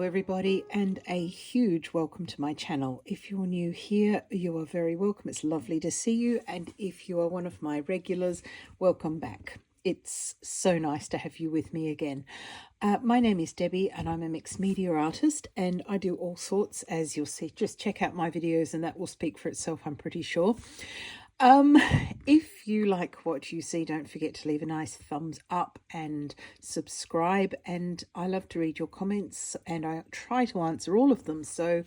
Hello everybody, and a huge welcome to my channel. If you're new here, you are very welcome. It's lovely to see you, and if you are one of my regulars, welcome back. It's so nice to have you with me again. My name is Debbie and I'm a mixed media artist, and I do all sorts, as you'll see. Just check out my videos and that will speak for itself, I'm pretty sure. If you like what you see, don't forget to leave a nice thumbs up and subscribe, and I love to read your comments and I try to answer all of them, so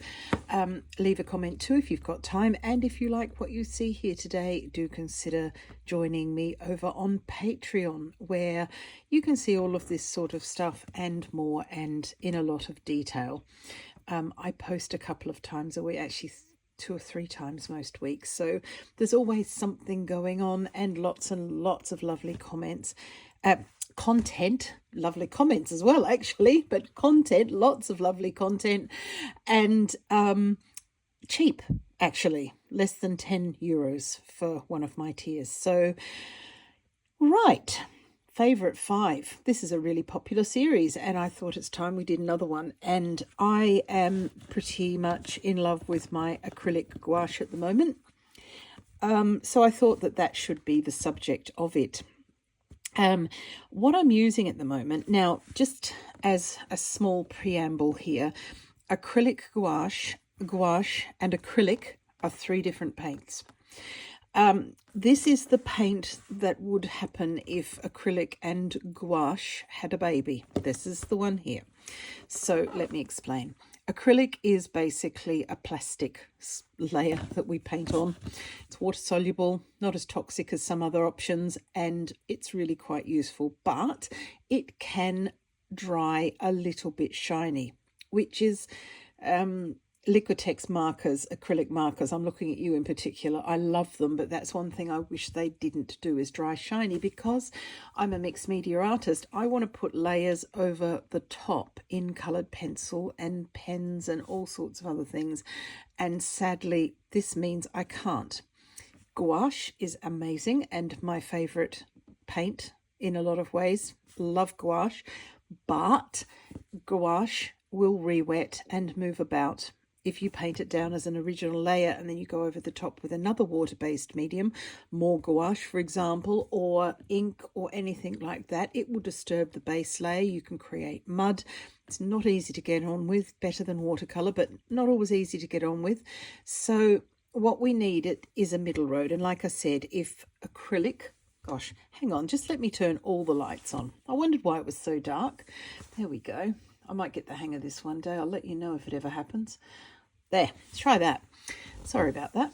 leave a comment too if you've got time. And if you like what you see here today, do consider joining me over on Patreon, where you can see all of this sort of stuff and more, and in a lot of detail. I post a couple of times a week, actually 2 or 3 times most weeks, so there's always something going on, and lots of lovely comments, content, lovely comments as well actually, but content, lots of lovely content, and cheap, actually less than €10 for one of my tiers. So right, Favorite 5. This is a really popular series, and I thought it's time we did another one. And I am pretty much in love with my acrylic gouache at the moment. So I thought that should be the subject of it. What I'm using at the moment, now just as a small preamble here, acrylic gouache and acrylic are 3 different paints. This is the paint that would happen if acrylic and gouache had a baby. This is the one here. So let me explain. Acrylic is basically a plastic layer that we paint on. It's water soluble, not as toxic as some other options, and it's really quite useful, but it can dry a little bit shiny, which is Liquitex markers, acrylic markers. I'm looking at you in particular. I love them, but that's one thing I wish they didn't do, is dry shiny. Because I'm a mixed media artist, I want to put layers over the top in coloured pencil and pens and all sorts of other things, and sadly this means I can't. Gouache is amazing and my favourite paint in a lot of ways. Love gouache, but gouache will re-wet and move about. If you paint it down as an original layer and then you go over the top with another water-based medium, more gouache for example, or ink or anything like that, it will disturb the base layer. You can create mud. It's not easy to get on with, better than watercolour, but not always easy to get on with. So what we need is a middle road. And like I said, if acrylic, gosh, hang on, just let me turn all the lights on. I wondered why it was so dark. There we go. I might get the hang of this one day. I'll let you know if it ever happens. There, try that. Sorry about that.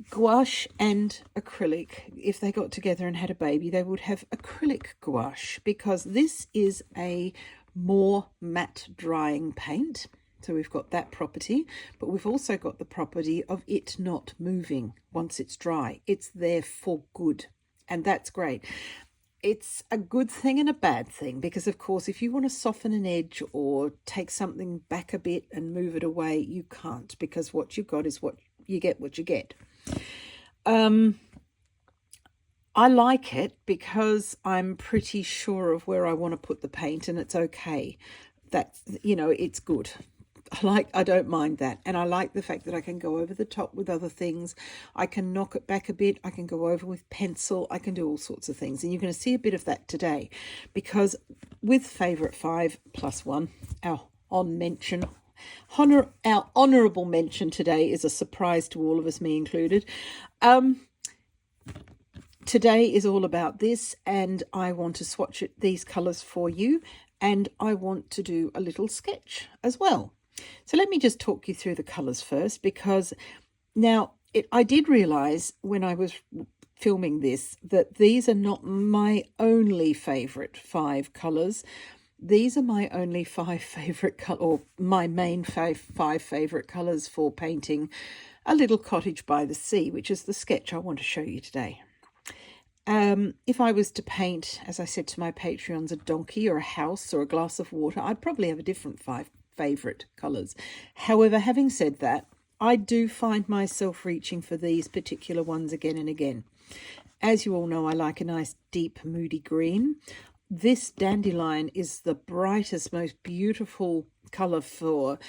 Gouache and acrylic, if they got together and had a baby, they would have acrylic gouache, because this is a more matte drying paint. So we've got that property, but we've also got the property of it not moving once it's dry. It's there for good, and that's great. It's a good thing and a bad thing, because of course if you want to soften an edge or take something back a bit and move it away, you can't, because what you've got is what you get. I like it because I'm pretty sure of where I want to put the paint, and it's okay. That's, you know, it's good. I don't mind that, and I like the fact that I can go over the top with other things. I can knock it back a bit. I can go over with pencil. I can do all sorts of things, and you're going to see a bit of that today, because with Favorite 5 plus 1, our honourable mention today is a surprise to all of us, me included. Today is all about this, and I want to swatch these colours for you, and I want to do a little sketch as well. So let me just talk you through the colours first, because now I did realise when I was filming this that these are not my only favourite 5 colours. These are my only 5 favourite colours, or my main 5 favourite colours for painting a little cottage by the sea, which is the sketch I want to show you today. If I was to paint, as I said to my Patreons, a donkey or a house or a glass of water, I'd probably have a different 5 favourite colours. However, having said that, I do find myself reaching for these particular ones again and again. As you all know, I like a nice deep moody green. This dandelion is the brightest, most beautiful colour for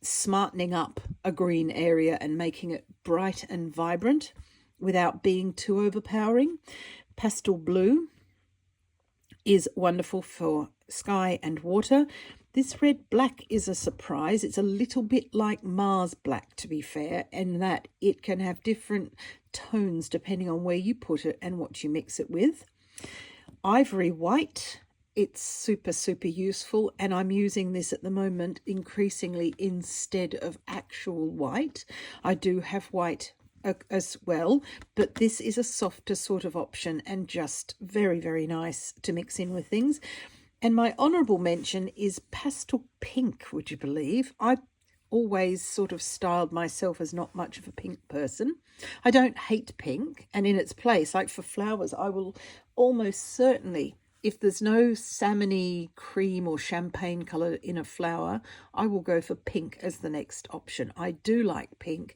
smartening up a green area and making it bright and vibrant without being too overpowering. Pastel blue is wonderful for sky and water. This red black is a surprise. It's a little bit like Mars black, to be fair, in that it can have different tones depending on where you put it and what you mix it with. Ivory white, it's super, super useful, and I'm using this at the moment increasingly instead of actual white. I do have white as well, but this is a softer sort of option and just very, very nice to mix in with things. And my honourable mention is pastel pink, would you believe? I always sort of styled myself as not much of a pink person. I don't hate pink, and in its place, like for flowers, I will almost certainly, if there's no salmony cream or champagne colour in a flower, I will go for pink as the next option. I do like pink,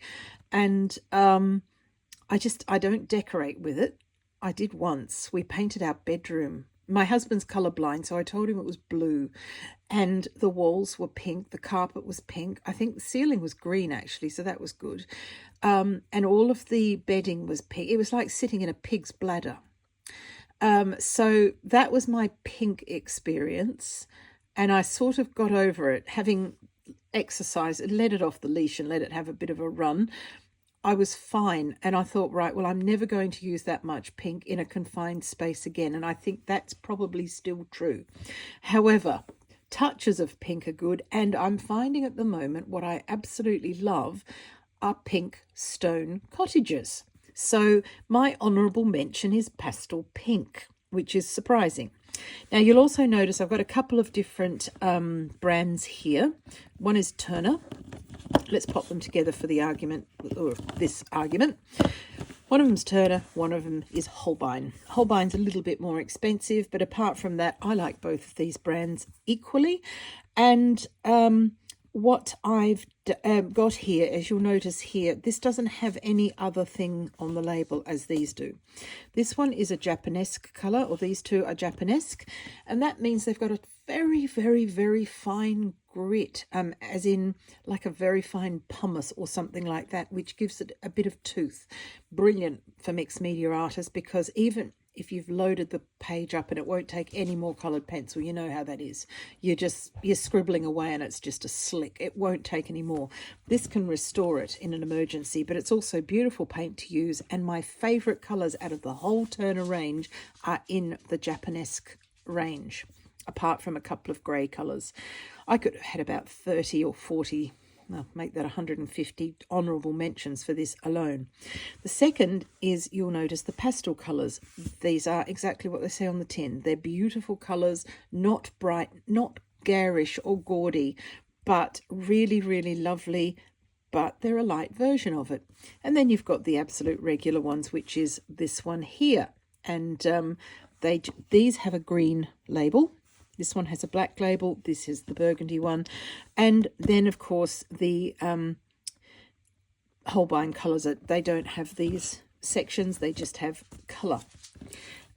and I don't decorate with it. I did once. We painted our bedroom. My husband's colourblind, so I told him it was blue, and the walls were pink, the carpet was pink. I think the ceiling was green, actually, so that was good. And all of the bedding was pink. It was like sitting in a pig's bladder. So that was my pink experience, and I sort of got over it, having exercised and let it off the leash and let it have a bit of a run. I was fine, and I thought, right, well, I'm never going to use that much pink in a confined space again, and I think that's probably still true. However, touches of pink are good, and I'm finding at the moment what I absolutely love are pink stone cottages. So my honourable mention is pastel pink, which is surprising. Now, you'll also notice I've got a couple of different brands here. One is Turner. Let's pop them together for the argument, or this argument. One of them's Turner, one of them is Holbein. Holbein's a little bit more expensive, but apart from that, I like both of these brands equally. And what I've got here, as you'll notice here, this doesn't have any other thing on the label as these do. This one is a Japanesque colour, or these two are Japanesque, and that means they've got a very, very, very fine grit, as in like a very fine pumice or something like that, which gives it a bit of tooth. Brilliant for mixed media artists, because even if you've loaded the page up and it won't take any more coloured pencil, you know how that is. You're scribbling away and it's just a slick. It won't take any more. This can restore it in an emergency, but it's also beautiful paint to use. And my favourite colours out of the whole Turner range are in the Japanesque range, apart from a couple of grey colours. I could have had about 30 or 40, well, make that 150 honourable mentions for this alone. The second is, you'll notice, the pastel colours. These are exactly what they say on the tin. They're beautiful colours, not bright, not garish or gaudy, but really, really lovely, but they're a light version of it. And then you've got the absolute regular ones, which is this one here. And these have a green label. This one has a black label. This is the burgundy one. And then, of course, the Holbein colours, they don't have these sections. They just have colour.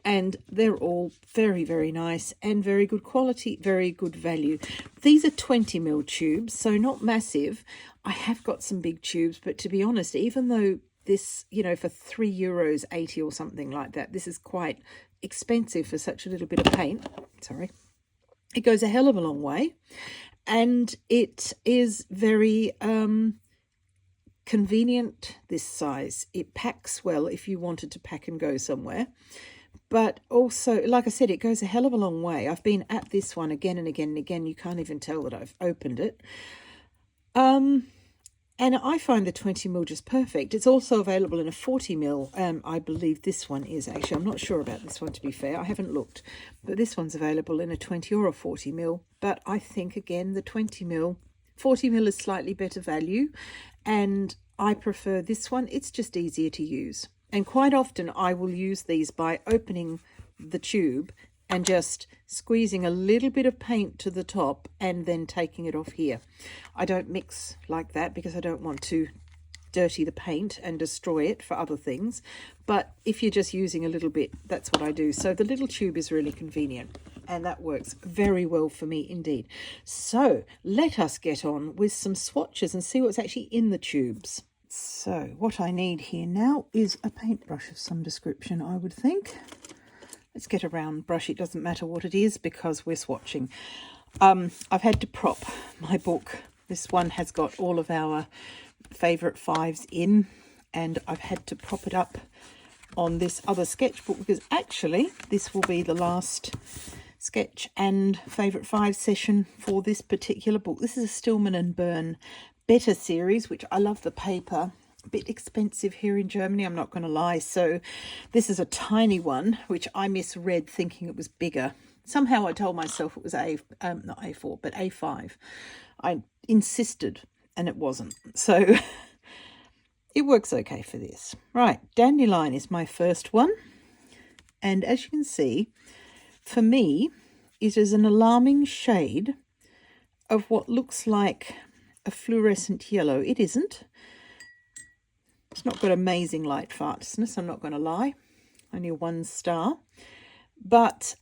And they're all very, very nice and very good quality, very good value. These are 20ml tubes, so not massive. I have got some big tubes, but to be honest, even though this, you know, for €3.80 or something like that, this is quite expensive for such a little bit of paint. Sorry. It goes a hell of a long way, and it is very convenient, this size. It packs well if you wanted to pack and go somewhere. But also, like I said, it goes a hell of a long way. I've been at this one again and again and again. You can't even tell that I've opened it. And I find the 20ml just perfect. It's also available in a 40ml. I believe this one is actually. I'm not sure about this one, to be fair. I haven't looked. But this one's available in a 20 or a 40ml. But I think, again, the 20ml, 40ml is slightly better value. And I prefer this one. It's just easier to use. And quite often I will use these by opening the tube and just squeezing a little bit of paint to the top and then taking it off here. I don't mix like that because I don't want to dirty the paint and destroy it for other things. But if you're just using a little bit, that's what I do. So the little tube is really convenient. and that works very well for me indeed. So let us get on with some swatches and see what's actually in the tubes. So what I need here now is a paintbrush of some description, I would think. Let's get a round brush. It doesn't matter what it is because we're swatching. I've had to prop my book. This one has got all of our favourite fives in, and I've had to prop it up on this other sketchbook because actually this will be the last sketch and favourite five session for this particular book. This is a Stillman and Byrne Better series, which I love the paper. A bit expensive here in Germany, I'm not going to lie. So this is a tiny one, which I misread thinking it was bigger. Somehow I told myself it was not A4, but A5. I insisted and it wasn't. So it works okay for this. Right, Dandelion is my first one. And as you can see, for me, it is an alarming shade of what looks like a fluorescent yellow. It isn't. It's not got amazing light fastness, I'm not going to lie. Only a 1 star. But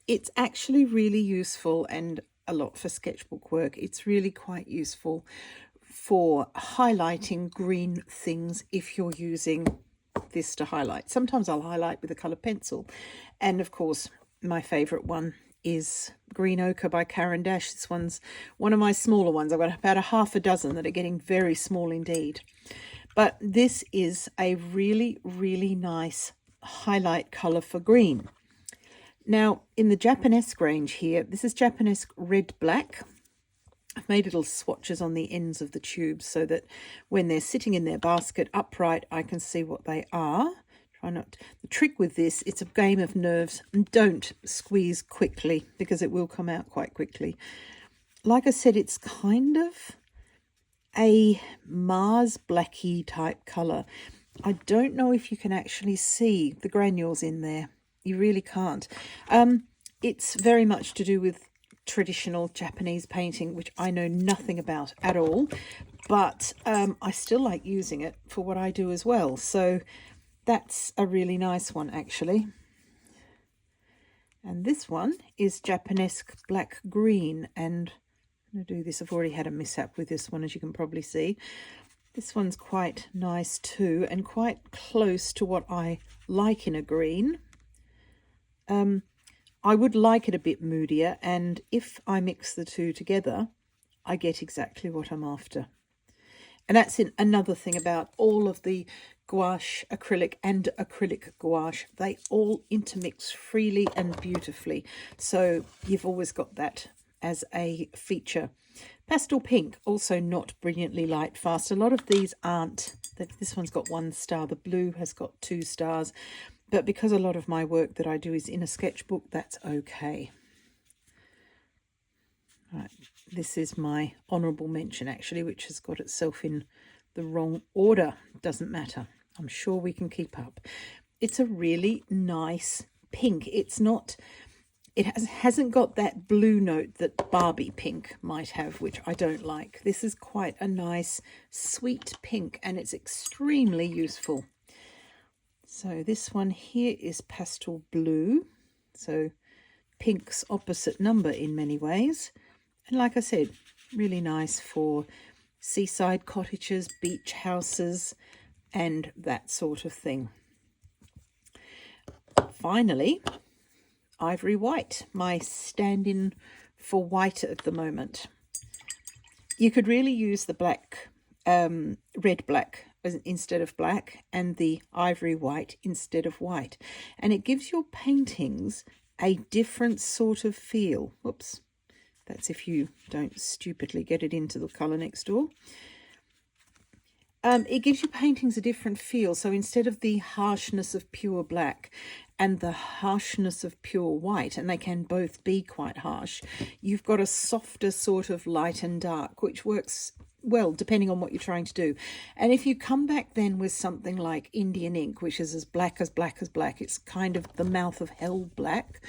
it's actually really useful and a lot for sketchbook work. It's really quite useful for highlighting green things if you're using this to highlight. Sometimes I'll highlight with a colour pencil. And of course, my favourite one is Green Ochre by Caran d'Ache. This one's one of my smaller ones. I've got about a half a dozen that are getting very small indeed. But this is a really, really nice highlight colour for green. Now, in the Japanesque range here, this is Japanesque Red Black. I've made little swatches on the ends of the tubes so that when they're sitting in their basket upright, I can see what they are. The trick with this, it's a game of nerves, and don't squeeze quickly because it will come out quite quickly. Like I said, it's kind of a Mars blacky type colour. I don't know if you can actually see the granules in there. You really can't. It's very much to do with traditional Japanese painting, which I know nothing about at all, but I still like using it for what I do as well. So that's a really nice one, actually. And this one is Japanesque Black Green. And I'm going to do this. I've already had a mishap with this one, as you can probably see. This one's quite nice too, and quite close to what I like in a green. I would like it a bit moodier, and if I mix the two together, I get exactly what I'm after. And that's another thing about all of the gouache, acrylic and acrylic gouache. They all intermix freely and beautifully. So you've always got that as a feature. Pastel pink, also not brilliantly light fast. A lot of these aren't. This one's got 1 star. The blue has got 2 stars. But because a lot of my work that I do is in a sketchbook, that's okay. Right, this is my honourable mention, actually, which has got itself in the wrong order. Doesn't matter. I'm sure we can keep up. It's a really nice pink. It's not... It hasn't got that blue note that Barbie pink might have, which I don't like. This is quite a nice, sweet pink, and it's extremely useful. So this one here is pastel blue, so pink's opposite number in many ways. And like I said, really nice for seaside cottages, beach houses, and that sort of thing. Finally, Ivory White, my stand-in for white at the moment. You could really use the black, red black instead of black, and the ivory white instead of white, and it gives your paintings a different sort of feel. Whoops, that's if you don't stupidly get it into the colour next door. It gives your paintings a different feel. So instead of the harshness of pure black and the harshness of pure white, and they can both be quite harsh, you've got a softer sort of light and dark, which works well depending on what you're trying to do. And if you come back then with something like Indian ink, which is as black as black as black, it's kind of the mouth of hell black,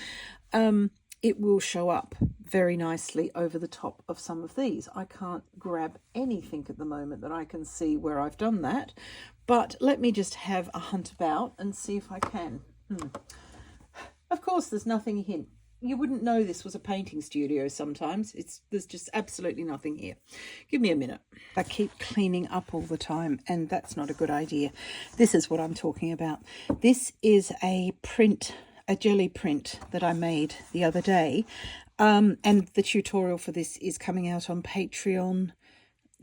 it will show up very nicely over the top of some of these. I can't grab anything at the moment that I can see where I've done that, but let me just have a hunt about and see if I can. Of course, there's nothing you wouldn't know this was a painting studio sometimes. There's just absolutely nothing here. Give me a minute. I keep cleaning up all the time, and that's not a good idea. This is what I'm talking about. This is a jelly print that I made the other day. And the tutorial for this is coming out on Patreon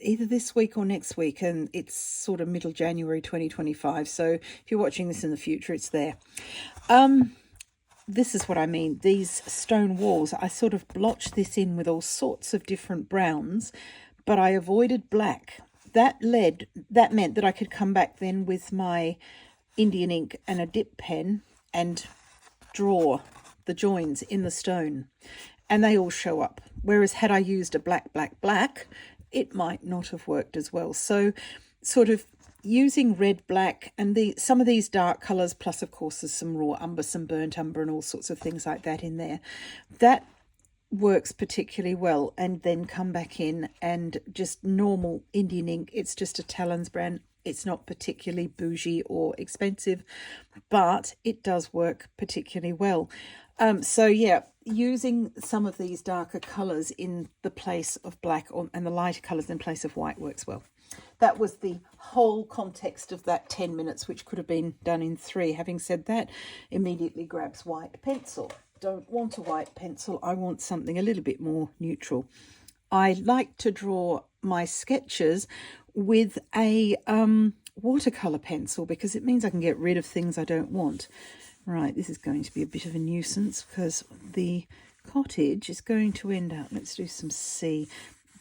either this week or next week, and it's sort of middle January 2025. So if you're watching this in the future, it's there. This is what I mean. These stone walls, I sort of blotched this in with all sorts of different browns, but I avoided black. That meant that I could come back then with my Indian ink and a dip pen and draw the joins in the stone, and they all show up. Whereas had I used a black, it might not have worked as well. So sort of using red, black, and some of these dark colours, plus of course there's some raw umber, some burnt umber, and all sorts of things like that in there. That works particularly well. And then come back in and just normal Indian ink. It's just a Talons brand. It's not particularly bougie or expensive, but it does work particularly well. So yeah, using some of these darker colours in the place of black, and the lighter colours in place of white, works well. That was the whole context of that 10 minutes, which could have been done in 3. Having said that, immediately grabs white pencil. Don't want a white pencil. I want something a little bit more neutral. I like to draw my sketches with a watercolour pencil, because it means I can get rid of things I don't want. Right, this is going to be a bit of a nuisance because the cottage is going to end up, let's do some sea.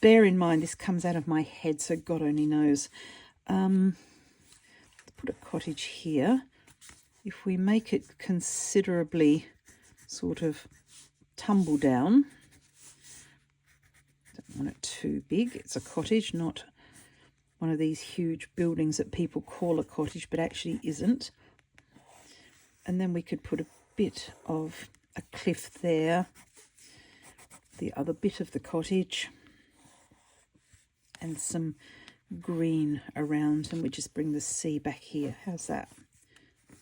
Bear in mind this comes out of my head, so God only knows. Let's put a cottage here. If we make it considerably sort of tumble down, don't want it too big. It's a cottage, not one of these huge buildings that people call a cottage but actually isn't. And then we could put a bit of a cliff there, the other bit of the cottage, and some green around, and we just bring the sea back here. How's that?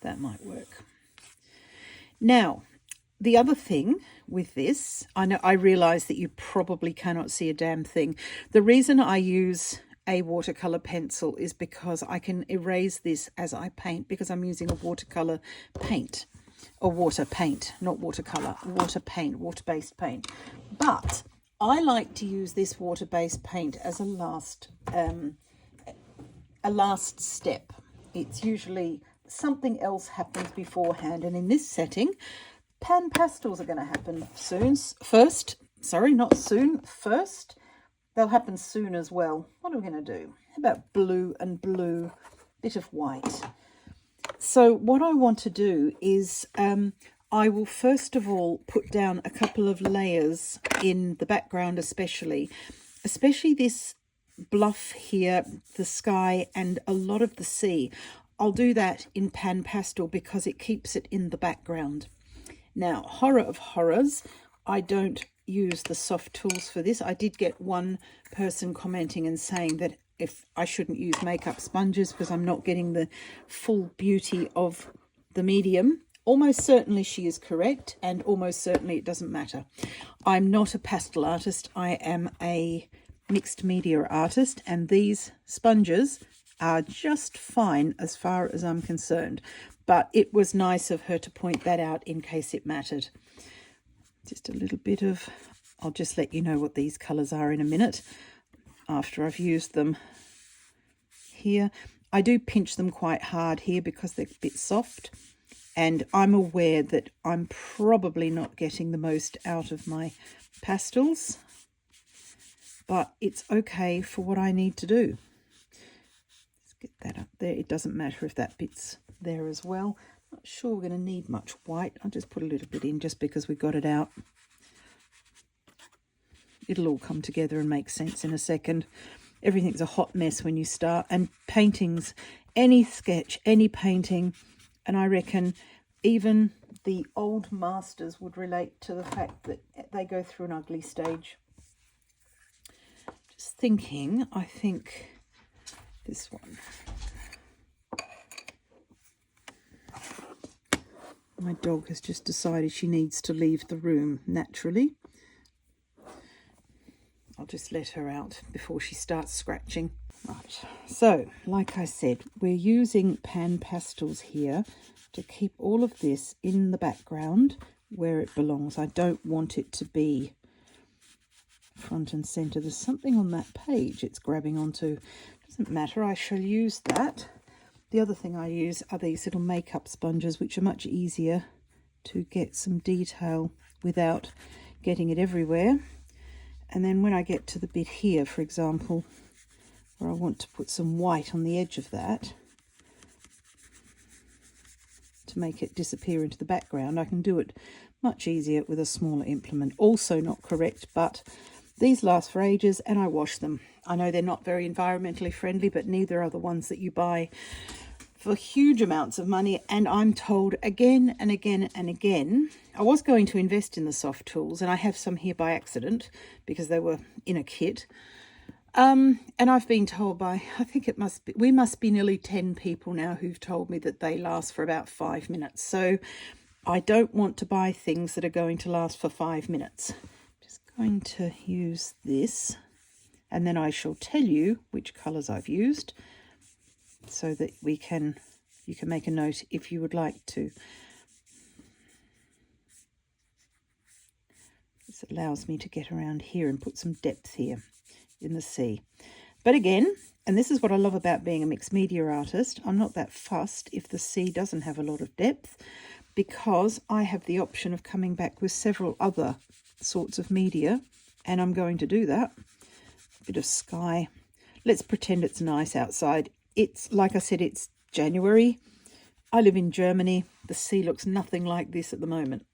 That might work. Now, the other thing with this, I realise that you probably cannot see a damn thing. The reason I use a watercolour pencil is because I can erase this as I paint, because I'm using a watercolour paint, or water paint, not watercolour, water paint, water-based paint. But I like to use this water-based paint as a last step. It's usually something else happens beforehand, and in this setting, pan pastels are going to happen first. They'll happen soon as well. What are we going to do? How about blue and blue, bit of white? So what I want to do is I will first of all put down a couple of layers in the background, especially this bluff here, the sky, and a lot of the sea. I'll do that in pan pastel because it keeps it in the background. Now, horror of horrors, I don't use the soft tools for this. I did get one person commenting and saying that if I shouldn't use makeup sponges because I'm not getting the full beauty of the medium. Almost certainly she is correct, and almost certainly it doesn't matter. I'm not a pastel artist. I am a mixed media artist, and these sponges are just fine as far as I'm concerned. But it was nice of her to point that out in case it mattered. Just a little bit of, I'll just let you know what these colours are in a minute after I've used them here. I do pinch them quite hard here because they're a bit soft, and I'm aware that I'm probably not getting the most out of my pastels, but it's okay for what I need to do. Let's get that up there. It doesn't matter if that bit's there as well. Not sure we're going to need much white. I'll just put a little bit in just because we got it out. It'll all come together and make sense in a second. Everything's a hot mess when you start. And paintings, any sketch, any painting, and I reckon even the old masters would relate to the fact that they go through an ugly stage. Just thinking, I think this one. My dog has just decided she needs to leave the room naturally. I'll just let her out before she starts scratching. Right, so like I said, we're using pan pastels here to keep all of this in the background where it belongs. I don't want it to be front and center. There's something on that page it's grabbing onto. Doesn't matter, I shall use that. The other thing I use are these little makeup sponges, which are much easier to get some detail without getting it everywhere. And then when I get to the bit here, for example, where I want to put some white on the edge of that to make it disappear into the background, I can do it much easier with a smaller implement. Also not correct, but these last for ages and I wash them. I know they're not very environmentally friendly, but neither are the ones that you buy for huge amounts of money. And I'm told again and again and again, I was going to invest in the soft tools, and I have some here by accident because they were in a kit. And I've been told by, I think we must be nearly 10 people now who've told me that they last for about 5 minutes. So I don't want to buy things that are going to last for 5 minutes. Just going to use this, and then I shall tell you which colours I've used so that you can make a note if you would like to. This allows me to get around here and put some depth here in the sea. But again, and this is what I love about being a mixed media artist, I'm not that fussed if the sea doesn't have a lot of depth, because I have the option of coming back with several other sorts of media, and I'm going to do that. A bit of sky. Let's pretend it's nice outside. It's, like I said, it's January. I live in Germany. The sea looks nothing like this at the moment.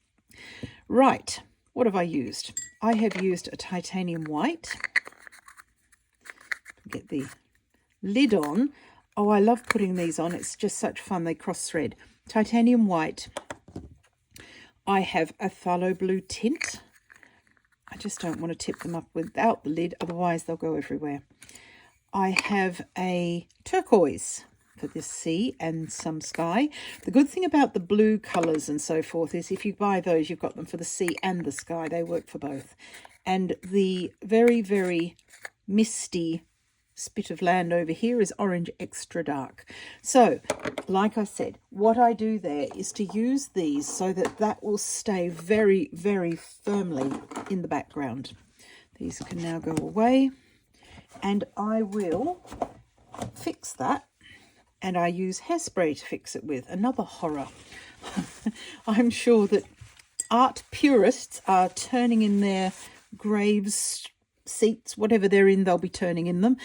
Right, what have I used? I have used a titanium white. Get the lid on. Oh, I love putting these on. It's just such fun. They cross thread. Titanium white. I have a phthalo blue tint. I just don't want to tip them up without the lid, otherwise they'll go everywhere. I have a turquoise for this sea and some sky. The good thing about the blue colours and so forth is if you buy those, you've got them for the sea and the sky. They work for both. And the very, very misty spit of land over here is orange extra dark. So like I said, what I do there is to use these so that that will stay very, very firmly in the background. These can now go away, and I will fix that, and I use hairspray to fix it with. Another horror. I'm sure that art purists are turning in their graves, seats, whatever they're in, they'll be turning in them.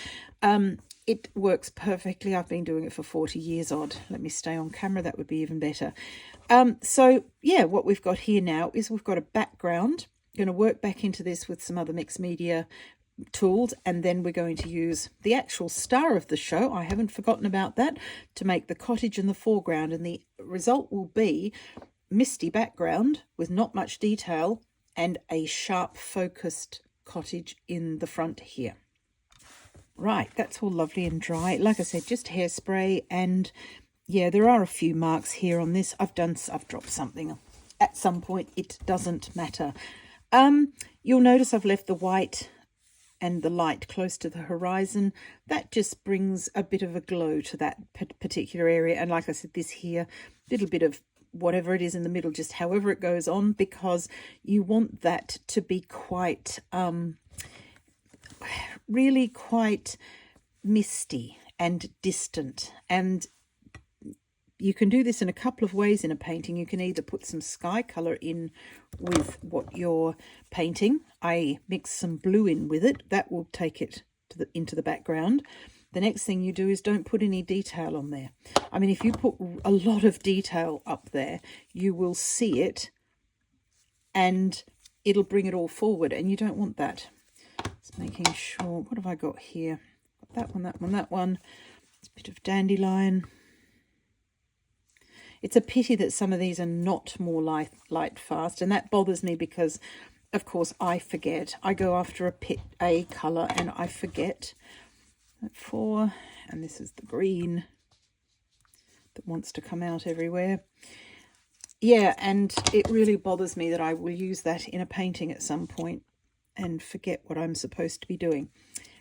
It works perfectly. I've been doing it for 40 years odd. Let me stay on camera, that would be even better. So yeah, what we've got here now is we've got a background. I'm going to work back into this with some other mixed media tools, and then we're going to use the actual star of the show, I haven't forgotten about that, to make the cottage in the foreground, and the result will be misty background with not much detail and a sharp focused cottage in the front here. Right, that's all lovely and dry. Like I said, just hairspray, and yeah, there are a few marks here on this. I've dropped something at some point. It doesn't matter. You'll notice I've left the white and the light close to the horizon. That just brings a bit of a glow to that particular area. And like I said, this here, little bit of whatever it is in the middle, just however it goes on, because you want that to be quite really quite misty and distant. And you can do this in a couple of ways in a painting. You can either put some sky colour in with what you're painting. I mix some blue in with it. That will take it to into the background. The next thing you do is don't put any detail on there. I mean, if you put a lot of detail up there, you will see it and it'll bring it all forward, and you don't want that. Just making sure, what have I got here? Got that one, that one, that one. It's a bit of dandelion. It's a pity that some of these are not more light fast, and that bothers me because, of course, I forget. I go after a colour and I forget. That 4, and this is the green that wants to come out everywhere. Yeah, and it really bothers me that I will use that in a painting at some point and forget what I'm supposed to be doing.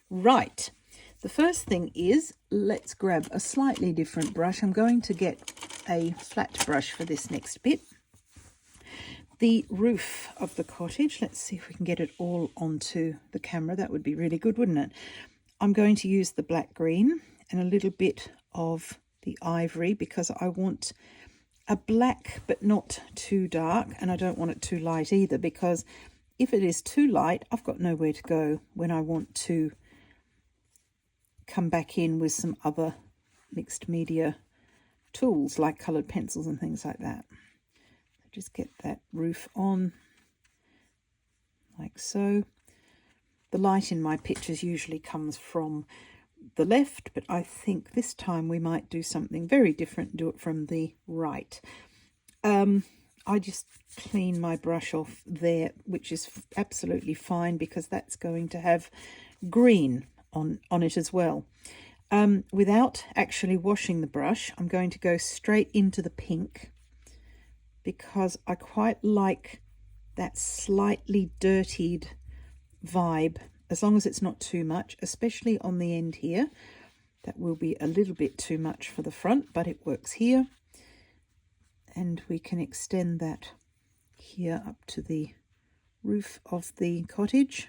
Right, the first thing is, let's grab a slightly different brush. I'm going to get a flat brush for this next bit. The roof of the cottage, let's see if we can get it all onto the camera. That would be really good, wouldn't it? I'm going to use the black green and a little bit of the ivory because I want a black but not too dark, and I don't want it too light either, because if it is too light, I've got nowhere to go when I want to come back in with some other mixed media tools like coloured pencils and things like that. Just get that roof on like so. The light in my pictures usually comes from the left, but I think this time we might do something very different and do it from the right. I just clean my brush off there, which is absolutely fine because that's going to have green on it as well. Without actually washing the brush, I'm going to go straight into the pink because I quite like that slightly dirtied vibe, as long as it's not too much, especially on the end here. That will be a little bit too much for the front, but it works here. And we can extend that here up to the roof of the cottage.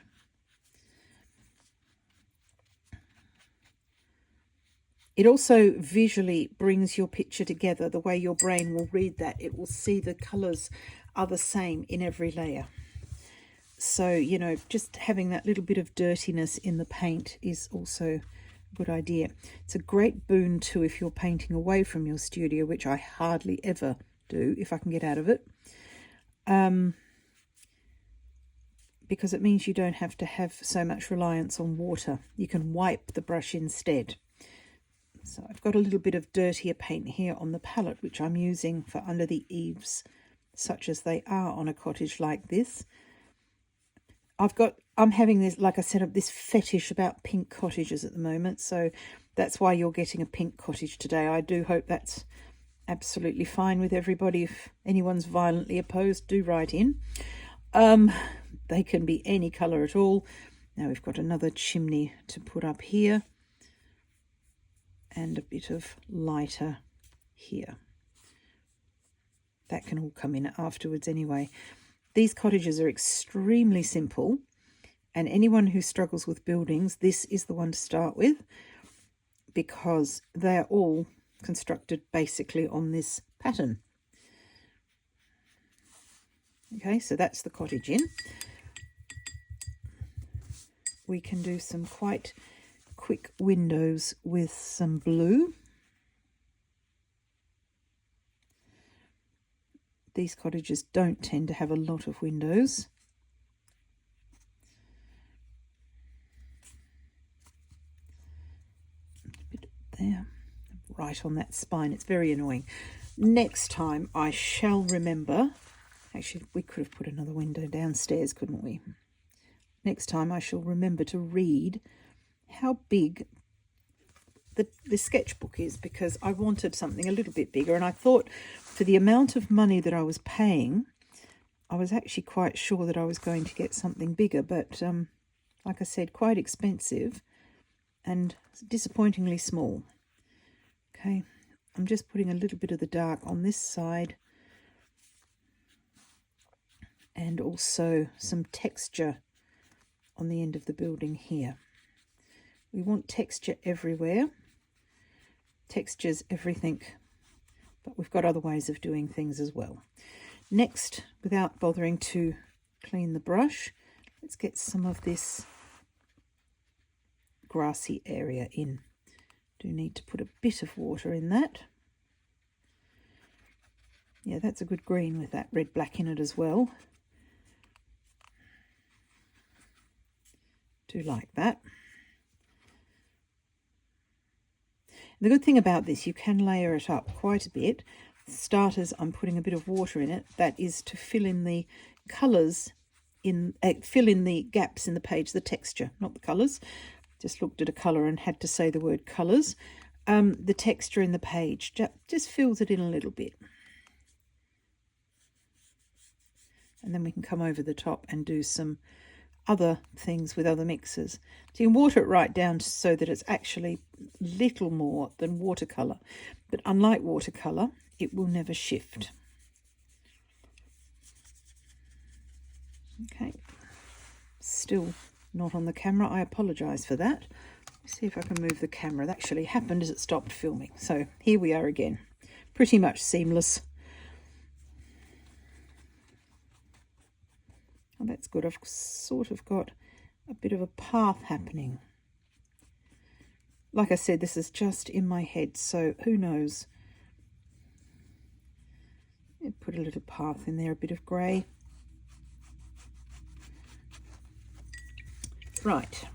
It also visually brings your picture together, the way your brain will read that. It will see the colours are the same in every layer. So, you know, just having that little bit of dirtiness in the paint is also a good idea. It's a great boon too if you're painting away from your studio, which I hardly ever do if I can get out of it. Because it means you don't have to have so much reliance on water. You can wipe the brush instead. So I've got a little bit of dirtier paint here on the palette, which I'm using for under the eaves, such as they are on a cottage like this. I'm having this, like I said, this fetish about pink cottages at the moment, so that's why you're getting a pink cottage today. I do hope that's absolutely fine with everybody. If anyone's violently opposed, do write in. They can be any colour at all. Now we've got another chimney to put up here and a bit of lighter here. That can all come in afterwards anyway. These cottages are extremely simple, and anyone who struggles with buildings, this is the one to start with, because they're all constructed basically on this pattern. Okay, so that's the cottage in. We can do some quite quick windows with some blue. These cottages don't tend to have a lot of windows. A bit there, right on that spine. It's very annoying. Next time I shall remember. Actually, we could have put another window downstairs, couldn't we? Next time I shall remember to read how big the sketchbook is, because I wanted something a little bit bigger, and I thought for the amount of money that I was paying, I was actually quite sure that I was going to get something bigger, but like I said, quite expensive and disappointingly small. Okay, I'm just putting a little bit of the dark on this side and also some texture on the end of the building here. We want texture everywhere. Texture's everything, but we've got other ways of doing things as well. Next, without bothering to clean the brush, let's get some of this grassy area in. Do need to put a bit of water in that. Yeah, that's a good green with that red-black in it as well. Do like that. The good thing about this, you can layer it up quite a bit. For starters, I'm putting a bit of water in it. That is to fill in the colours, fill in the gaps in the page, the texture, not the colours. Just looked at a colour and had to say the word colours. The texture in the page just fills it in a little bit. and then we can come over the top and do some other things with other mixes. So you can water it right down so that it's actually little more than watercolour, but unlike watercolour, it will never shift. Okay, still not on the camera. I apologise for that. Let's see if I can move the camera. That actually happened as it stopped filming. So here we are again. Pretty much seamless. Oh, that's good. I've sort of got a bit of a path happening. Like I said, this is just in my head, so who knows. Put a little path in there, a bit of grey. Right,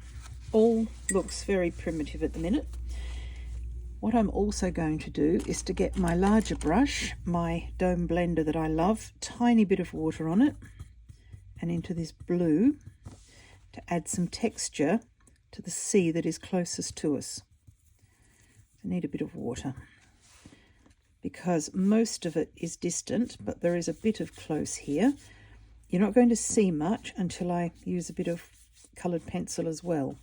all looks very primitive at the minute. What I'm also going to do is to get my larger brush, my dome blender that I love, tiny bit of water on it, and into this blue to add some texture to the sea that is closest to us. I need a bit of water because most of it is distant, but there is a bit of close here. You're not going to see much until I use a bit of coloured pencil as well.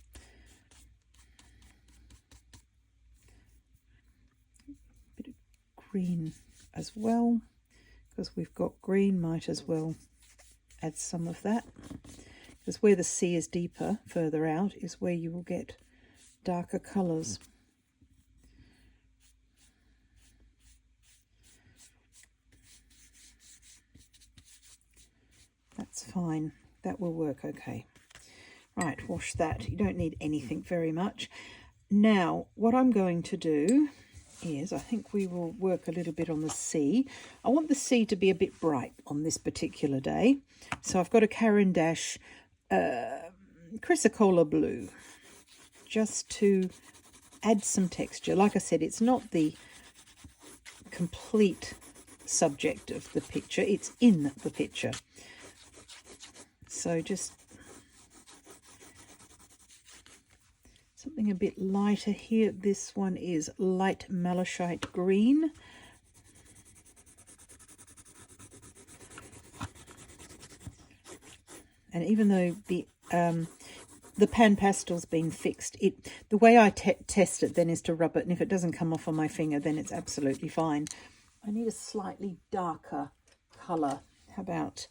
A bit of green as well, because we've got green, might as well add some of that, because where the sea is deeper, further out, is where you will get darker colours. That's fine, that will work okay. Right, wash that. You don't need anything very much. Now, what I'm going to do is, I think we will work a little bit on the sea. I want the sea to be a bit bright on this particular day. So I've got a Caran d'Ache Chrysocolla blue, just to add some texture. Like I said, it's not the complete subject of the picture, it's in the picture. So just something a bit lighter here. This one is light malachite green. And even though the pan pastel's been fixed, the way I test it then is to rub it, and if it doesn't come off on my finger, then it's absolutely fine. I need a slightly darker colour. How about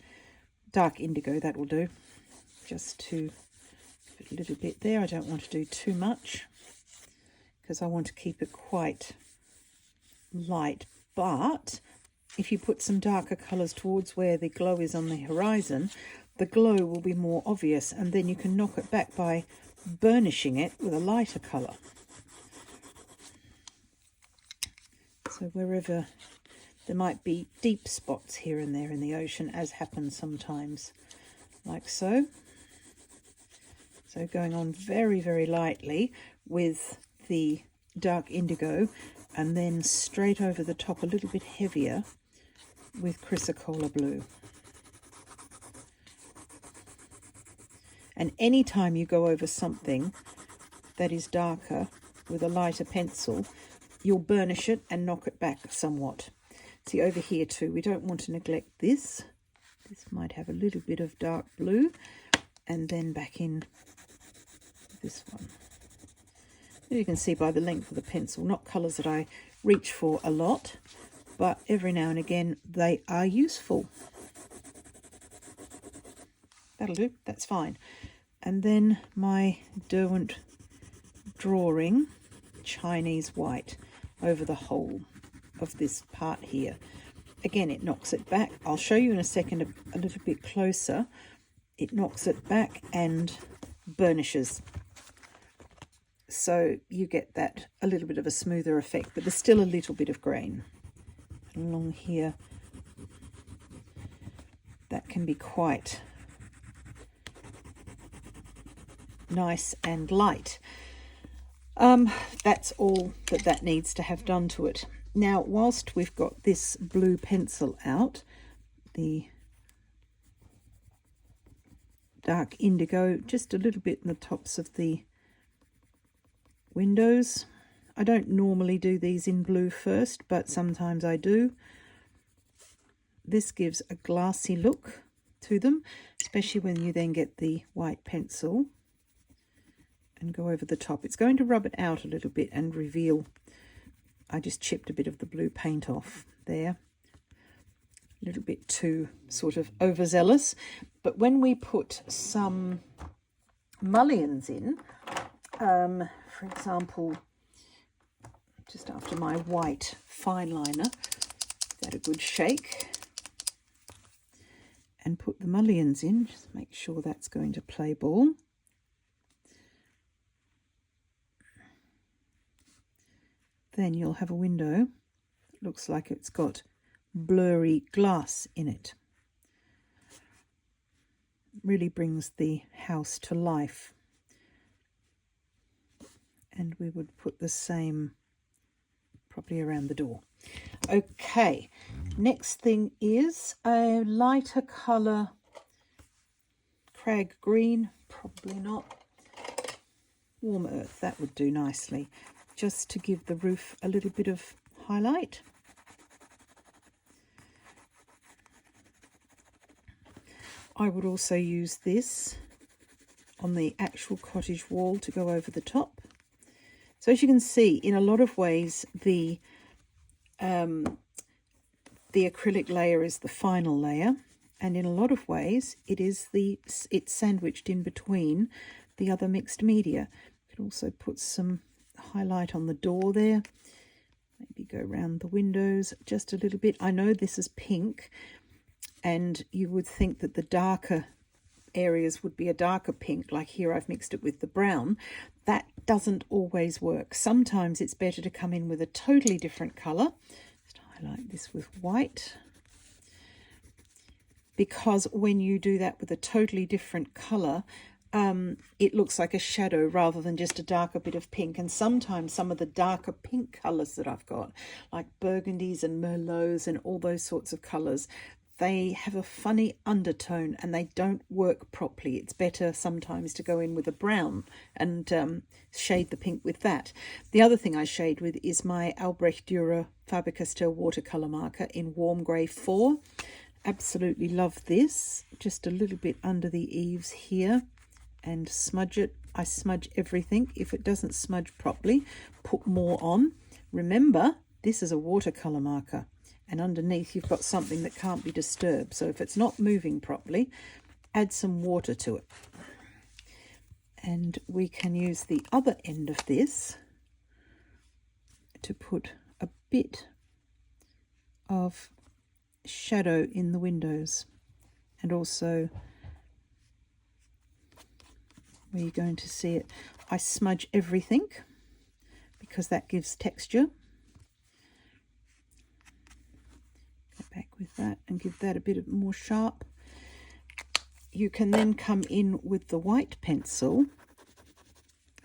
dark indigo? That will do. Just to give it a little bit there. I don't want to do too much because I want to keep it quite light. But if you put some darker colours towards where the glow is on the horizon, the glow will be more obvious, and then you can knock it back by burnishing it with a lighter colour. So wherever there might be deep spots here and there in the ocean, as happens sometimes, like so. So going on very, very lightly with the dark indigo, and then straight over the top a little bit heavier with Chrysocolla blue. And any time you go over something that is darker with a lighter pencil, you'll burnish it and knock it back somewhat. See, over here too, we don't want to neglect this. This might have a little bit of dark blue, and then back in this one. As you can see by the length of the pencil, not colours that I reach for a lot, but every now and again they are useful. That'll do, that's fine. And then my Derwent drawing Chinese white over the whole of this part here. Again, it knocks it back. I'll show you in a second a little bit closer. It knocks it back and burnishes. So you get that a little bit of a smoother effect, but there's still a little bit of grain. And along here, that can be quite nice and light. That's all that needs to have done to it. Now, whilst we've got this blue pencil out, the dark indigo, just a little bit in the tops of the windows. I don't normally do these in blue first, but sometimes I do. This gives a glassy look to them, especially when you then get the white pencil and go over the top. It's going to rub it out a little bit and reveal. I just chipped a bit of the blue paint off there. A little bit too sort of overzealous. But when we put some mullions in, for example, just after my white fine liner, give that a good shake and put the mullions in. Just make sure that's going to play ball. Then you'll have a window that looks like it's got blurry glass in it. Really brings the house to life. And we would put the same probably around the door. Okay, next thing is a lighter colour, crag green, probably not, warm earth, that would do nicely, just to give the roof a little bit of highlight. I would also use this on the actual cottage wall to go over the top. So as you can see, in a lot of ways, the acrylic layer is the final layer, and in a lot of ways, it's sandwiched in between the other mixed media. You can also put some highlight on the door there. Maybe go around the windows just a little bit. I know this is pink, and you would think that the darker areas would be a darker pink, like here I've mixed it with the brown. That doesn't always work. Sometimes it's better to come in with a totally different colour. Just highlight this with white, because when you do that with a totally different colour, it looks like a shadow rather than just a darker bit of pink. And sometimes some of the darker pink colours that I've got, like burgundies and merlots and all those sorts of colours, they have a funny undertone and they don't work properly. It's better sometimes to go in with a brown and shade the pink with that. The other thing I shade with is my Albrecht Dürer Faber-Castell watercolour marker in Warm Grey 4. Absolutely love this. Just a little bit under the eaves here and smudge it. I smudge everything. If it doesn't smudge properly, put more on. Remember, this is a watercolour marker, and underneath you've got something that can't be disturbed. So if it's not moving properly, add some water to it. And we can use the other end of this to put a bit of shadow in the windows, and also where you're going to see it. I smudge everything because that gives texture. Go back with that and give that a bit more sharp. You can then come in with the white pencil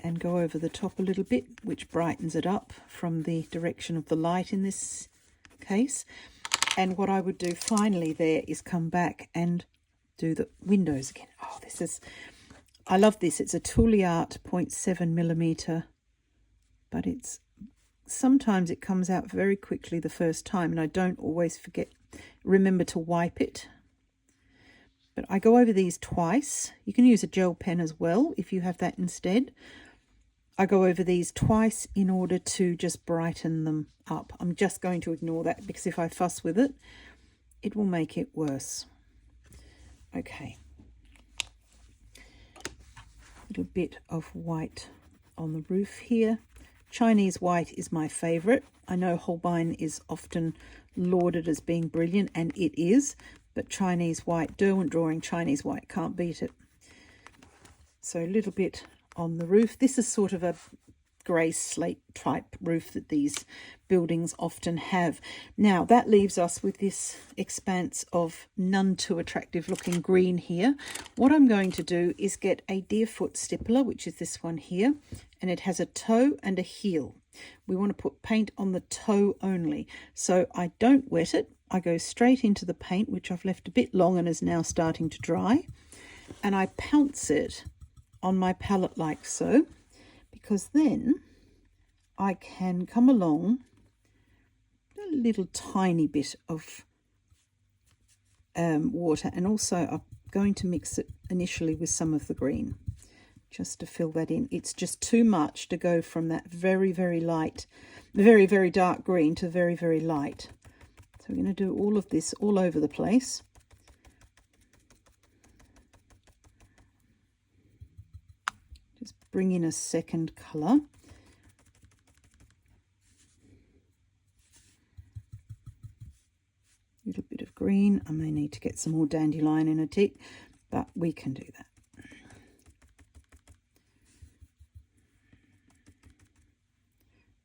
and go over the top a little bit, which brightens it up from the direction of the light in this case. And what I would do finally there is come back and do the windows again. Oh, this is, I love this. It's a Touliart 0.7mm, but it's, sometimes it comes out very quickly the first time, and I don't always remember to wipe it. But I go over these twice. You can use a gel pen as well if you have that instead. I go over these twice in order to just brighten them up. I'm just going to ignore that because if I fuss with it, it will make it worse. Okay. A little bit of white on the roof here. Chinese white is my favourite. I know Holbein is often lauded as being brilliant, and it is, but Chinese white, Derwent Drawing Chinese white, can't beat it. So a little bit on the roof. This is sort of a grey slate type roof that these buildings often have. Now that leaves us with this expanse of none too attractive looking green here. What I'm going to do is get a deerfoot stippler, which is this one here, and it has a toe and a heel. We want to put paint on the toe only, so I don't wet it. I go straight into the paint, which I've left a bit long and is now starting to dry, and I pounce it on my palette like so, because then I can come along a little tiny bit of water, and also going to mix it initially with some of the green, just to fill that in. It's just too much to go from that very, very light, very, very dark green to very, very light. So we're going to do all of this all over the place. Just bring in a second colour. Little bit of green. I may need to get some more dandelion in a tick, but we can do that.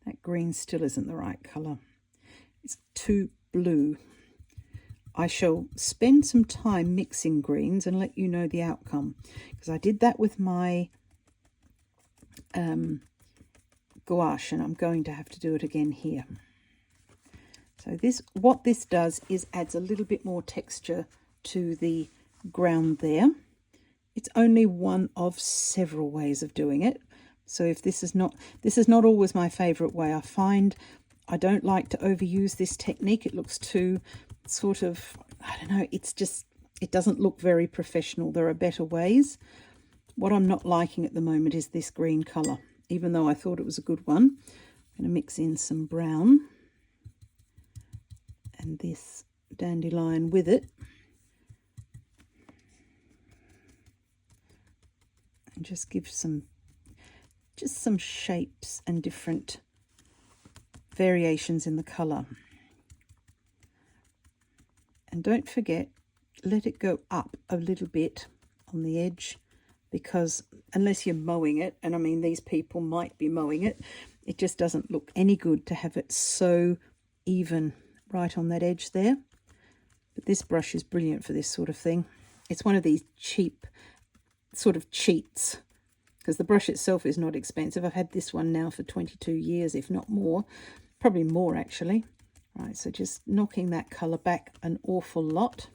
That green still isn't the right colour. It's too blue. I shall spend some time mixing greens and let you know the outcome, because I did that with my gouache, and I'm going to have to do it again here. So what this does is adds a little bit more texture to the ground there. It's only one of several ways of doing it. So if this is not always my favourite way. I find I don't like to overuse this technique. It looks too sort of, I don't know, it doesn't look very professional. There are better ways. What I'm not liking at the moment is this green colour, even though I thought it was a good one. I'm going to mix in some brown and this dandelion with it, and just give some shapes and different variations in the colour. And don't forget, let it go up a little bit on the edge, because unless you're mowing it, and I mean these people might be mowing it, it just doesn't look any good to have it so even right on that edge there. But this brush is brilliant for this sort of thing. It's one of these cheap sort of cheats, because the brush itself is not expensive. I've had this one now for 22 years, if not more, probably more actually. Right, so just knocking that colour back an awful lot.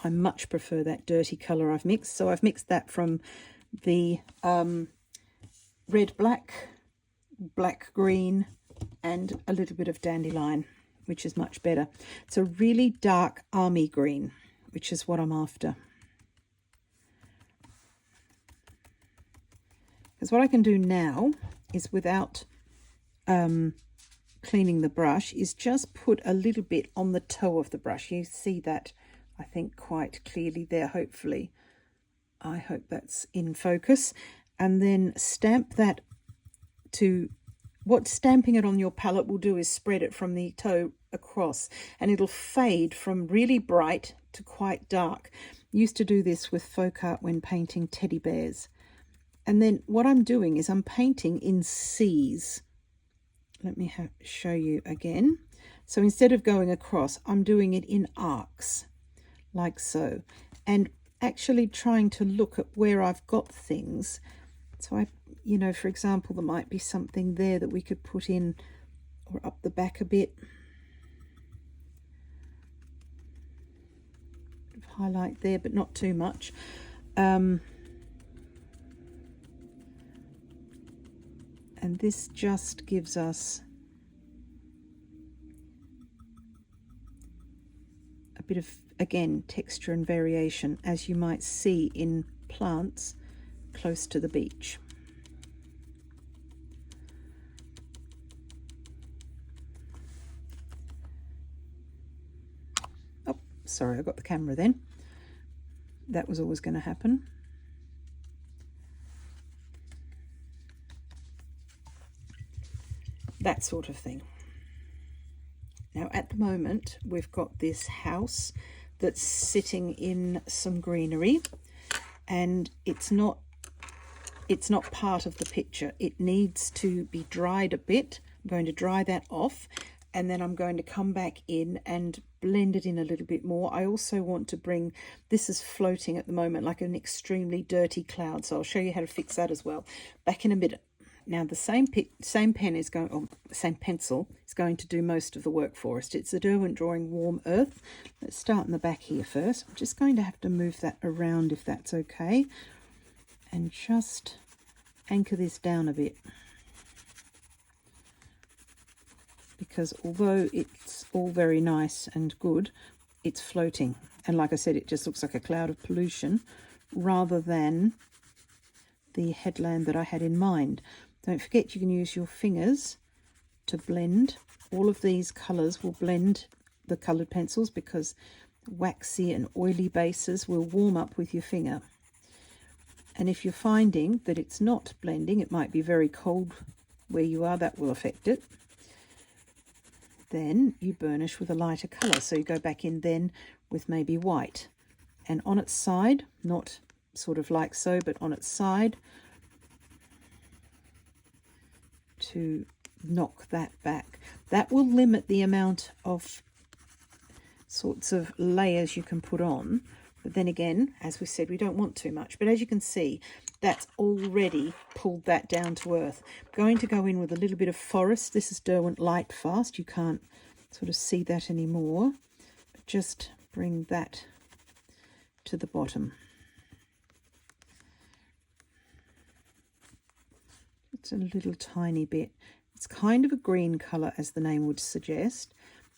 I much prefer that dirty colour I've mixed. So I've mixed that from the red black, black green, and a little bit of dandelion, which is much better. It's a really dark army green, which is what I'm after. Because what I can do now is, without cleaning the brush, is just put a little bit on the toe of the brush. You see that, I think, quite clearly there, hopefully. I hope that's in focus. And then stamp that to... What stamping it on your palette will do is spread it from the toe across, and it'll fade from really bright to quite dark. I used to do this with folk art when painting teddy bears. And then what I'm doing is I'm painting in C's. Let me show you again. So instead of going across, I'm doing it in arcs, like so. And actually trying to look at where I've got things. So you know, for example, there might be something there that we could put in, or up the back a bit. Bit of highlight there, but not too much. And this just gives us a bit of, again, texture and variation, as you might see in plants close to the beach. Oh, sorry, I got the camera then. That was always going to happen. That sort of thing. Now at the moment we've got this house that's sitting in some greenery, and it's not part of the picture. It needs to be dried a bit. I'm going to dry that off, and then I'm going to come back in and blend it in a little bit more. I also want to bring, this is floating at the moment like an extremely dirty cloud, so I'll show you how to fix that as well back in a minute. Now the same pen is going, or same pencil is going to do most of the work for us. It's the Derwent Drawing Warm Earth. Let's start in the back here first. I'm just going to have to move that around if that's okay, and just anchor this down a bit, because although it's all very nice and good, it's floating. And like I said, it just looks like a cloud of pollution rather than the headland that I had in mind. Don't forget you can use your fingers to blend. All of these colours will blend the coloured pencils because waxy and oily bases will warm up with your finger. And if you're finding that it's not blending, it might be very cold where you are, that will affect it. Then you burnish with a lighter colour. So you go back in then with maybe white. And on its side, not sort of like so, but on its side, to knock that back. That will limit the amount of sorts of layers you can put on. But then again, as we said, we don't want too much. But as you can see, that's already pulled that down to earth. I'm going to go in with a little bit of forest. This is Derwent Light Fast. You can't sort of see that anymore. But just bring that to the bottom. It's a little tiny bit. It's kind of a green colour, as the name would suggest,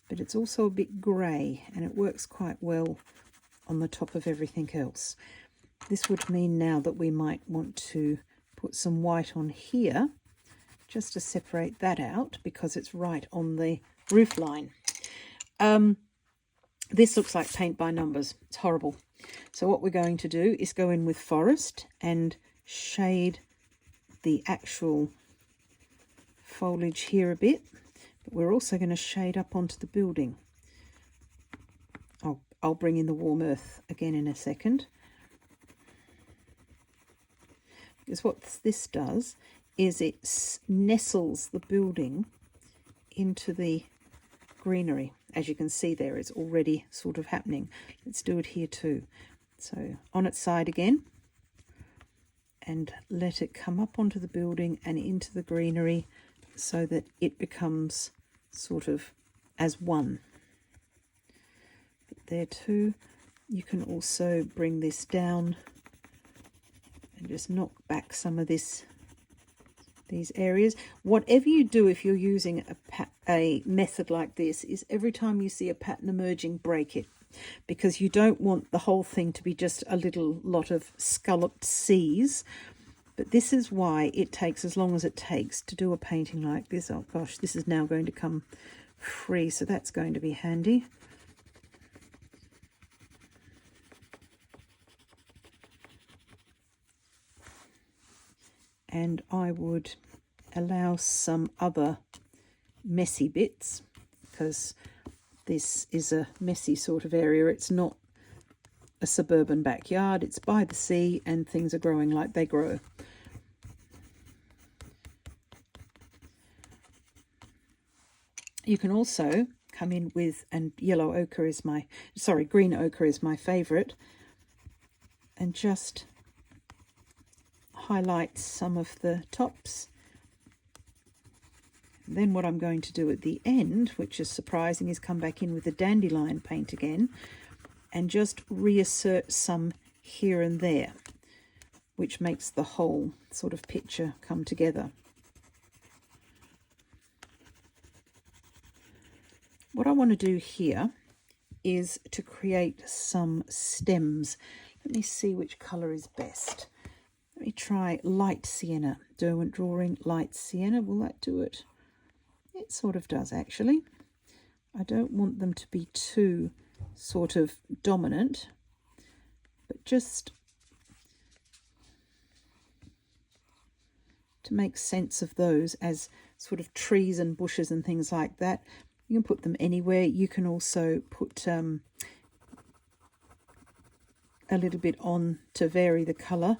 but it's also a bit grey, and it works quite well on the top of everything else. This would mean now that we might want to put some white on here just to separate that out because it's right on the roof line. This looks like paint by numbers. It's horrible. So what we're going to do is go in with forest and shade the actual foliage here a bit, but we're also going to shade up onto the building. I'll bring in the warm earth again in a second, because what this does is it nestles the building into the greenery. As you can see there, it's already sort of happening. Let's do it here too. So on its side again, and let it come up onto the building and into the greenery so that it becomes sort of as one. But there too, you can also bring this down and just knock back some of these areas. Whatever you do, if you're using a method like this, is every time you see a pattern emerging, break it, because you don't want the whole thing to be just a little lot of scalloped C's. But this is why it takes as long as it takes to do a painting like this. Oh gosh, this is now going to come free, so that's going to be handy. And I would allow some other messy bits, because this is a messy sort of area. It's not a suburban backyard, it's by the sea and things are growing like they grow. You can also come in with, and yellow ochre is my, sorry, green ochre is my favourite, and just highlight some of the tops. And then what I'm going to do at the end, which is surprising, is come back in with the dandelion paint again and just reassert some here and there, which makes the whole sort of picture come together. What I want to do here is to create some stems. Let me see which colour is best. Let me try light sienna. Derwent Drawing light sienna. Will that do it? It sort of does, actually. I don't want them to be too sort of dominant, but just to make sense of those as sort of trees and bushes and things like that. You can put them anywhere. You can also put a little bit on to vary the colour.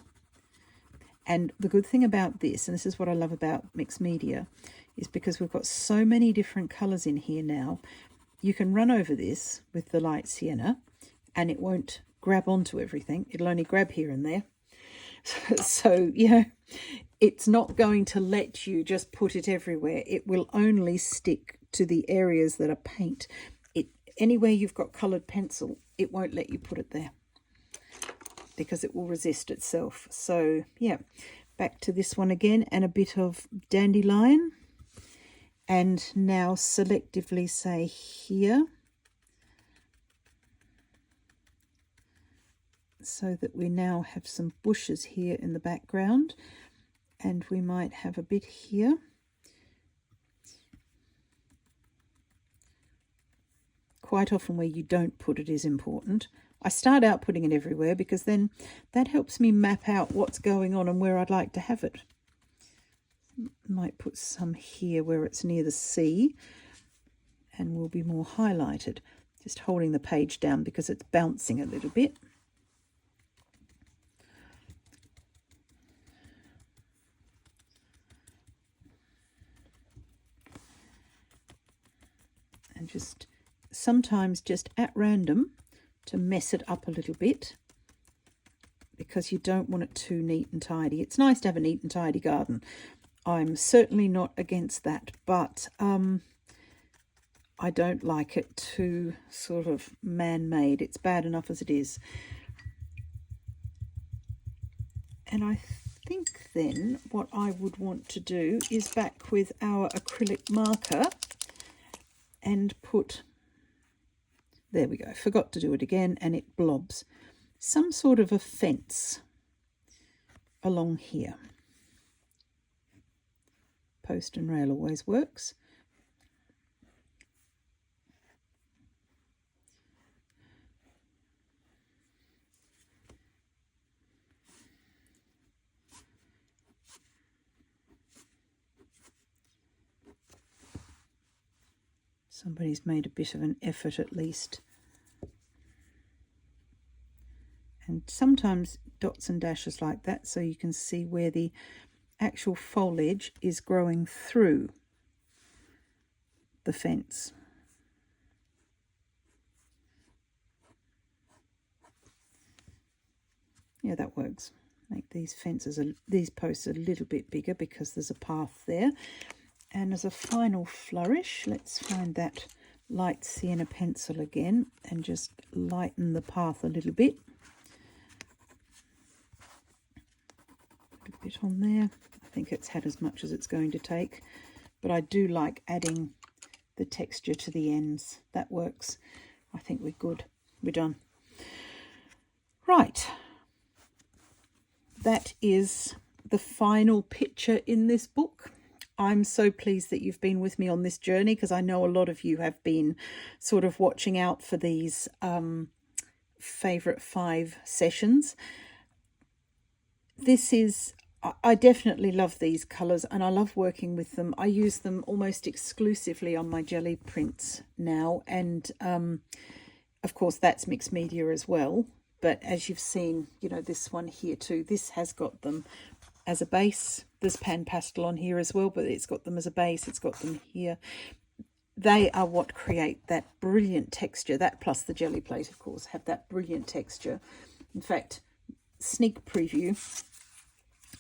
And the good thing about this, and this is what I love about mixed media, is because we've got so many different colours in here now, you can run over this with the light sienna and it won't grab onto everything. It'll only grab here and there. So, you know, it's not going to let you just put it everywhere. It will only stick to the areas that are paint. Anywhere you've got coloured pencil, it won't let you put it there, because it will resist itself. So yeah, back to this one again, and a bit of dandelion, and now selectively say here, so that we now have some bushes here in the background, and we might have a bit here. Quite often where you don't put it is important. I start out putting it everywhere because then that helps me map out what's going on and where I'd like to have it. Might put some here where it's near the sea and will be more highlighted. Just holding the page down because it's bouncing a little bit. And just sometimes just at random to mess it up a little bit, because you don't want it too neat and tidy. It's nice to have a neat and tidy garden. I'm certainly not against that, but I don't like it too sort of man-made. It's bad enough as it is. And I think then what I would want to do is back with our acrylic marker and put, there we go, forgot to do it again, and it blobs, some sort of a fence along here. Post and rail always works. Somebody's made a bit of an effort at least. And sometimes dots and dashes like that, so you can see where the actual foliage is growing through the fence. Yeah, that works. Make these these posts a little bit bigger because there's a path there. And as a final flourish, let's find that light sienna pencil again and just lighten the path a little bit. A bit on there. I think it's had as much as it's going to take, but I do like adding the texture to the ends. That works. I think we're good. We're done. Right. That is the final picture in this book. I'm so pleased that you've been with me on this journey, because I know a lot of you have been sort of watching out for these favourite 5 sessions. I definitely love these colours and I love working with them. I use them almost exclusively on my jelly prints now, and of course that's mixed media as well. But as you've seen, you know, this one here too, this has got them as a base. There's pan pastel on here as well, but it's got them as a base. It's got them here. They are what create that brilliant texture. That plus the jelly plate, of course, have that brilliant texture. In fact, sneak preview,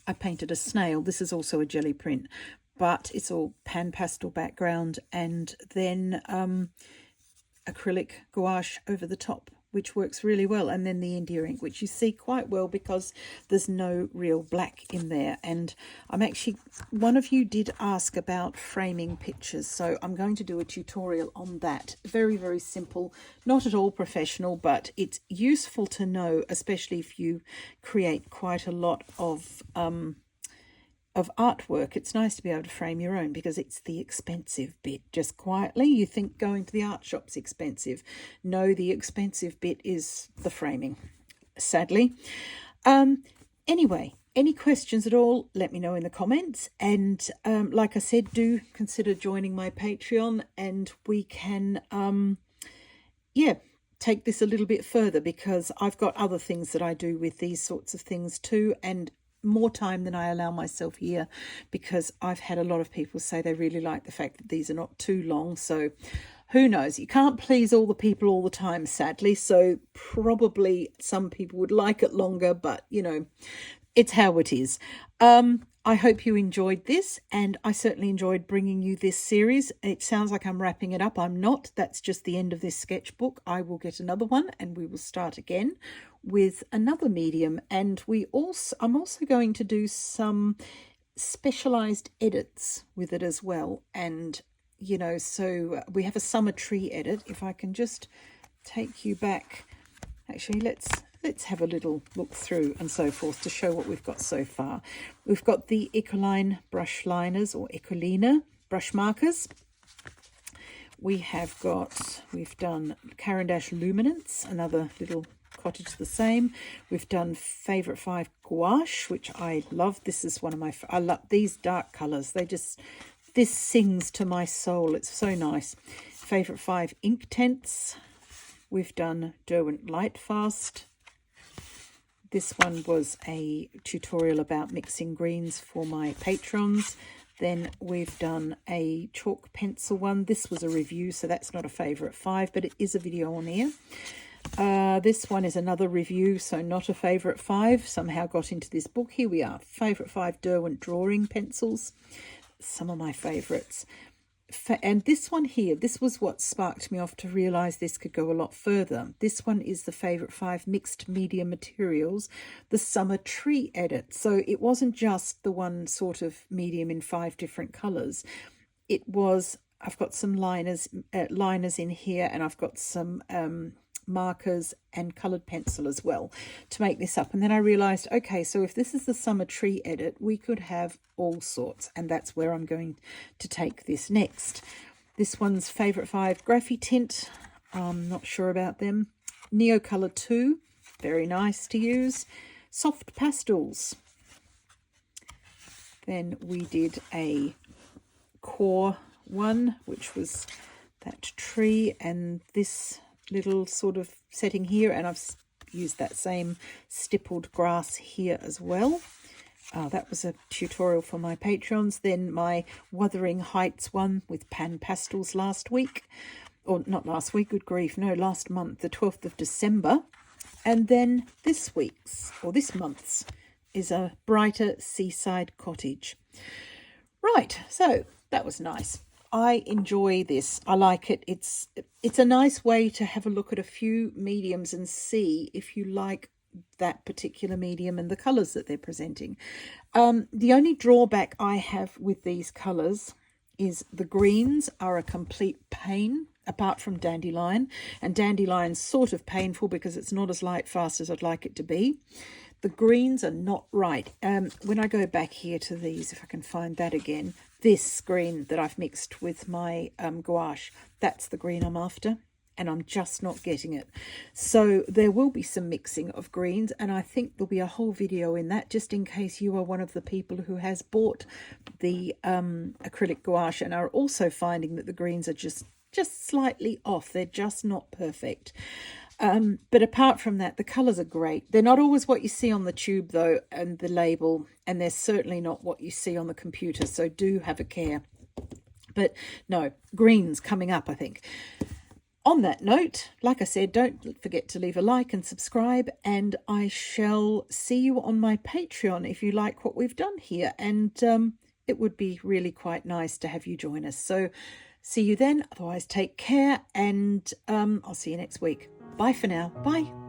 I painted a snail. This is also a jelly print, but it's all pan pastel background and then acrylic gouache over the top, which works really well, and then the India ink, which you see quite well because there's no real black in there. And one of you did ask about framing pictures, so I'm going to do a tutorial on that. Very, very simple, not at all professional, but it's useful to know, especially if you create quite a lot of artwork. It's nice to be able to frame your own, because it's the expensive bit. Just quietly, you think going to the art shop's expensive. No, the expensive bit is the framing, sadly. Anyway, any questions at all, let me know in the comments. And like I said, do consider joining my Patreon, and we can take this a little bit further, because I've got other things that I do with these sorts of things too, and more time than I allow myself here, because I've had a lot of people say they really like the fact that these are not too long. So who knows, you can't please all the people all the time, sadly, so probably some people would like it longer, but you know, it's how it is. I hope you enjoyed this, and I certainly enjoyed bringing you this series. It sounds like I'm wrapping it up. I'm not. That's just the end of this sketchbook. I will get another one and we will start again with another medium. And I'm also going to do some specialized edits with it as well. And, you know, so we have a summer tree edit. If I can just take you back. Actually, let's let's have a little look through and so forth to show what we've got so far. We've got the Ecoline brush liners, or Ecolina brush markers. We've done Caran d'Ache Luminance, another little cottage the same. We've done Favorite 5 Gouache, which I love. This is one of my, I love these dark colours. This sings to my soul. It's so nice. Favorite 5 Ink Tints. We've done Derwent Lightfast. This one was a tutorial about mixing greens for my patrons. Then we've done a chalk pencil one. This was a review, so that's not a Favorite 5, but it is a video on here. This one is another review, so not a Favorite 5. Somehow got into this book. Here we are. Favorite 5 Derwent drawing pencils. Some of my favourites. And this one here, this was what sparked me off to realise this could go a lot further. This one is the Favorite 5 Mixed Media Materials, the Summer Tree Edit. So it wasn't just the one sort of medium in 5 different colours. It was, I've got some liners in here, and I've got some markers and coloured pencil as well to make this up. And then I realised, okay, so if this is the Summer Tree Edit, we could have all sorts, and that's where I'm going to take this next. This one's Favorite 5 Graphite Tint. I'm not sure about them. Neo Colour 2, very nice to use. Soft Pastels. Then we did a core one, which was that tree and this little sort of setting here, and I've used that same stippled grass here as well. That was a tutorial for my patrons. Then my Wuthering Heights one with pan pastels last week, or not last week, good grief, no, last month, the 12th of December. And then this week's, or this month's, is a brighter seaside cottage. Right, so that was nice. I enjoy this. I like it. It's a nice way to have a look at a few mediums and see if you like that particular medium and the colours that they're presenting. The only drawback I have with these colours is the greens are a complete pain, apart from Dandelion. And Dandelion's sort of painful because it's not as light fast as I'd like it to be. The greens are not right. When I go back here to these, if I can find that again, this green that I've mixed with my gouache, that's the green I'm after, and I'm just not getting it. So there will be some mixing of greens, and I think there'll be a whole video in that, just in case you are one of the people who has bought the acrylic gouache and are also finding that the greens are just slightly off. They're just not perfect. But apart from that, the colours are great. They're not always what you see on the tube, though, and the label, and they're certainly not what you see on the computer, so do have a care. But no, greens coming up, I think. On that note, like I said, don't forget to leave a like and subscribe, and I shall see you on my Patreon if you like what we've done here, and it would be really quite nice to have you join us. So see you then. Otherwise, take care, and I'll see you next week. Bye for now. Bye.